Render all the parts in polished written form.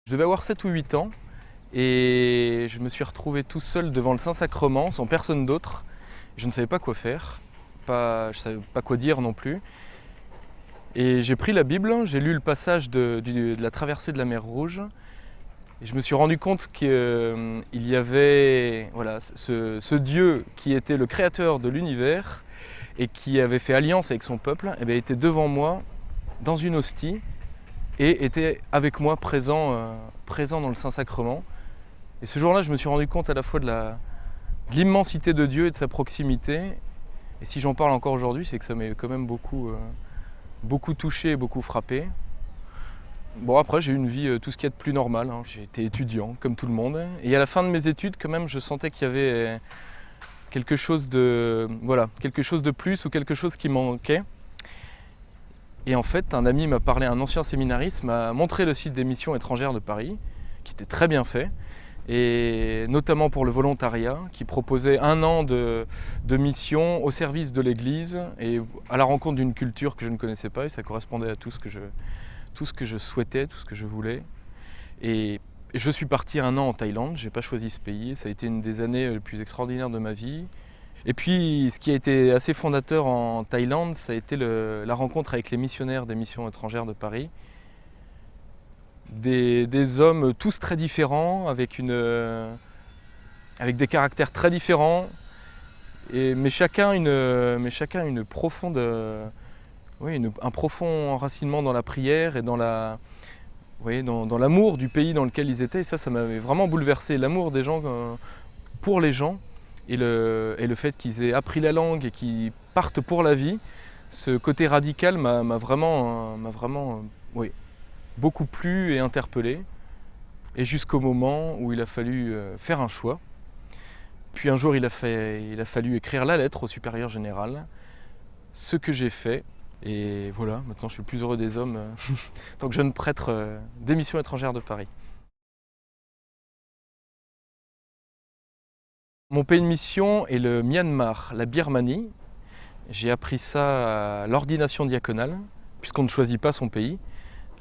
Je devais avoir 7 ou 8 ans et je me suis retrouvé tout seul devant le Saint-Sacrement, sans personne d'autre. Je ne savais pas quoi faire, je ne savais pas quoi dire non plus. Et j'ai pris la Bible, j'ai lu le passage de la traversée de la mer Rouge et je me suis rendu compte qu'il y avait ce Dieu qui était le créateur de l'univers et qui avait fait alliance avec son peuple, et bien, était devant moi dans une hostie et était avec moi présent dans le Saint-Sacrement. Et ce jour-là, je me suis rendu compte à la fois de l'immensité de Dieu et de sa proximité. Et si j'en parle encore aujourd'hui, c'est que ça m'a quand même beaucoup touché et beaucoup frappé. Bon, après, j'ai eu une vie tout ce qu'il y a de plus normal, hein. J'ai été étudiant, comme tout le monde. Et à la fin de mes études, quand même, je sentais qu'il y avait quelque chose de plus ou quelque chose qui manquait. Et en fait, un ami m'a parlé, un ancien séminariste m'a montré le site des missions étrangères de Paris, qui était très bien fait, et notamment pour le volontariat, qui proposait 1 an de mission au service de l'Église et à la rencontre d'une culture que je ne connaissais pas, et ça correspondait à tout ce que je souhaitais, tout ce que je voulais. Et je suis parti 1 an en Thaïlande, je n'ai pas choisi ce pays, ça a été une des années les plus extraordinaires de ma vie. Et puis, ce qui a été assez fondateur en Thaïlande, ça a été la rencontre avec les missionnaires des missions étrangères de Paris. Des hommes tous très différents, avec des caractères très différents, mais chacun une profonde, un profond enracinement dans la prière et dans l'amour du pays dans lequel ils étaient. Et ça m'avait vraiment bouleversé, l'amour des gens pour les gens. Et le fait qu'ils aient appris la langue et qu'ils partent pour la vie, ce côté radical m'a vraiment beaucoup plu et interpellé. Et jusqu'au moment où il a fallu faire un choix. Puis un jour, il a fallu écrire la lettre au supérieur général, ce que j'ai fait. Et voilà, maintenant je suis le plus heureux des hommes en tant que jeune prêtre des missions étrangères de Paris. Mon pays de mission est le Myanmar, la Birmanie. J'ai appris ça à l'ordination diaconale, puisqu'on ne choisit pas son pays.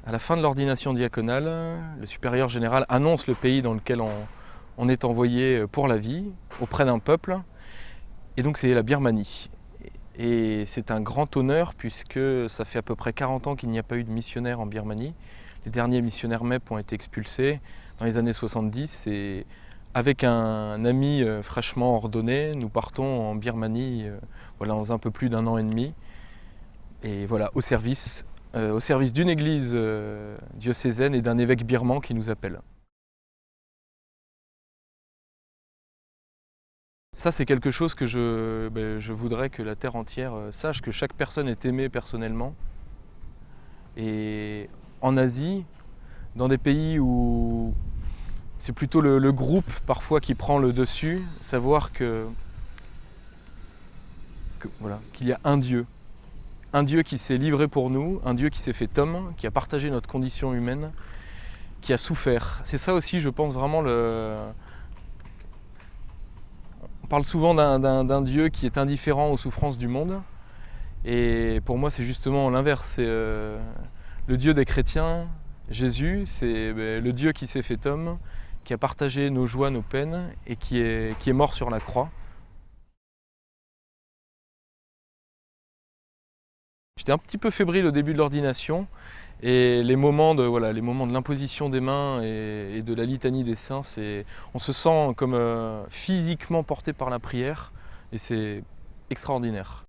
À la fin de l'ordination diaconale, le supérieur général annonce le pays dans lequel on est envoyé pour la vie, auprès d'un peuple. Et donc c'est la Birmanie. Et c'est un grand honneur puisque ça fait à peu près 40 ans qu'il n'y a pas eu de missionnaires en Birmanie. Les derniers missionnaires MEP ont été expulsés dans les années 70. Et avec un ami fraîchement ordonné, nous partons en Birmanie dans un peu plus d'1 an et demi. Et voilà, au service d'une église diocésaine et d'un évêque birman qui nous appelle. Ça, c'est quelque chose que je voudrais que la terre entière sache, que chaque personne est aimée personnellement. Et en Asie, dans des pays où c'est plutôt le groupe parfois qui prend le dessus, savoir qu'il y a un Dieu qui s'est livré pour nous, un Dieu qui s'est fait homme, qui a partagé notre condition humaine, qui a souffert. C'est ça aussi, je pense, vraiment On parle souvent d'un Dieu qui est indifférent aux souffrances du monde. Et pour moi, c'est justement l'inverse. C'est le Dieu des chrétiens, Jésus, c'est le Dieu qui s'est fait homme, qui a partagé nos joies, nos peines, et qui est mort sur la croix. J'étais un petit peu fébrile au début de l'ordination, et les moments de l'imposition des mains et de la litanie des saints, on se sent comme physiquement porté par la prière, et c'est extraordinaire.